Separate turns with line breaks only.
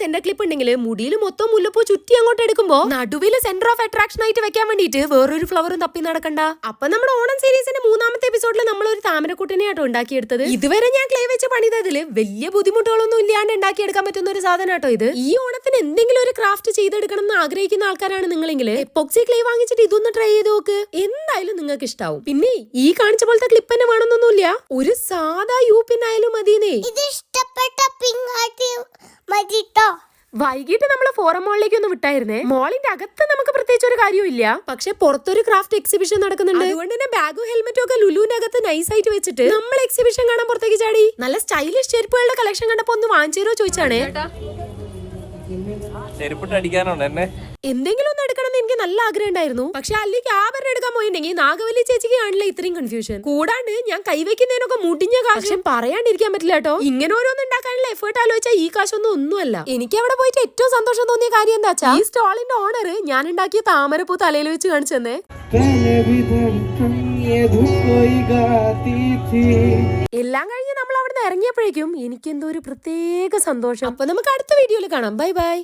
Centre clip ഉണ്ടെങ്കിൽ മുടിയിൽ മൊത്തം മുല്ലപ്പൂ ചുറ്റി അങ്ങോട്ട് എടുക്കുമ്പോ നടുവിൽ സെന്റർ ഓഫ് അട്രാക്ഷൻ ആയിട്ട് വെക്കാൻ വേണ്ടിട്ട് വേറൊരു ഫ്ലവറും തപ്പി നടക്കണ്ട. അപ്പൊ നമ്മുടെ ഓണം സീരീസിന്റെ 3ാമത്തെ എപ്പിസോഡിൽ നമ്മൾ ഒരു താമരക്കുട്ടനെയാട്ടോ ഉണ്ടാക്കിയെടുത്തത്. ഇതുവരെ ഞാൻ ക്ലേ വെച്ച് പണിതതില് വലിയ ബുദ്ധിമുട്ടുകളൊന്നും ഇല്ലാണ്ട് ഉണ്ടാക്കിയെടുക്കാൻ പറ്റുന്ന ഒരു സാധനമാട്ടോ ഇത്. ഈ ഓണത്തിന് എന്തെങ്കിലും ഒരു ക്രാഫ്റ്റ് ചെയ്തെടുക്കണം എന്ന് ആഗ്രഹിക്കുന്ന ആൾക്കാരാണ് നിങ്ങളെങ്കിൽ എപ്പോക്സി ക്ലേ വാങ്ങിച്ചിട്ട് ഇതൊന്ന് ട്രൈ ചെയ്ത് നോക്ക്. എന്തായാലും നിങ്ങൾക്ക് ഇഷ്ടാവും. പിന്നെ ഈ കാണിച്ച പോലത്തെ ക്ലിപ്പ് തന്നെ വേണമെന്നൊന്നുമില്ല, ഒരു സാധാ യു പിൻ ആയാലും മതിയെന്നേ. വൈകിട്ട് നമ്മൾ ഫോറം മോളിലേക്ക് ഒന്ന് വിട്ടായിരുന്നേ. മോളിന്റെ അകത്ത് നമുക്ക് പ്രത്യേകിച്ച് ഒരു കാര്യമില്ല, പക്ഷെ പുറത്തൊരു ക്രാഫ്റ്റ് എക്സിബിഷൻ നടക്കുന്നുണ്ട്. അതുകൊണ്ട് തന്നെ ബാഗും ഹെൽമെറ്റും ഒക്കെ ലുലുവിന്റെ അകത്ത് നൈസായിട്ട് വെച്ചിട്ട് നമ്മൾ എക്സിബിഷൻ കാണാൻ പുറത്തേക്ക് ചാടി. നല്ല സ്റ്റൈലിഷ് ചെരുപ്പുകളുടെ കളക്ഷൻ കണ്ടപ്പോ ഒന്ന് വാങ്ങിച്ചോ ചോദിച്ചാണേ. എന്തെങ്കിലും ഒന്ന് എടുക്കണമെന്ന് എനിക്ക് നല്ല ആഗ്രഹം ഉണ്ടായിരുന്നു. പക്ഷെ അല്ലെങ്കിൽ ആഭരണം എടുക്കാൻ പോയിട്ടുണ്ടെങ്കിൽ നാഗവല്ലി ചേച്ചിക്ക് കാണില്ല ഇത്രയും കൺഫ്യൂഷൻ. കൂടാണ്ട് ഞാൻ കൈവയ്ക്കുന്നതിനൊക്കെ മുടിഞ്ഞ കാശ് പറയാണ്ടിരിക്കാൻ പറ്റില്ല കേട്ടോ. ഇങ്ങനെ ഓരോന്നും ഉണ്ടാക്കാനുള്ള എഫേർട്ട് ആലോചിച്ചാൽ ഈ കാശൊന്നും ഒന്നുമല്ല. എനിക്ക് അവിടെ പോയിട്ട് ഏറ്റവും സന്തോഷം തോന്നിയ കാര്യം എന്താ വെച്ചാൽ ഈ സ്റ്റോളിന്റെ ഓണർ ഞാൻ ഉണ്ടാക്കിയ താമരപ്പൂ തലയിൽ വെച്ച് കാണിച്ചെന്നേ. എല്ലാം കഴിഞ്ഞ് നമ്മൾ അവിടെ നിന്ന് ഇറങ്ങിയപ്പോഴേക്കും എനിക്കെന്തോ ഒരു പ്രത്യേക സന്തോഷം. അപ്പൊ നമുക്ക് അടുത്ത വീഡിയോയിൽ കാണാം. Bye bye.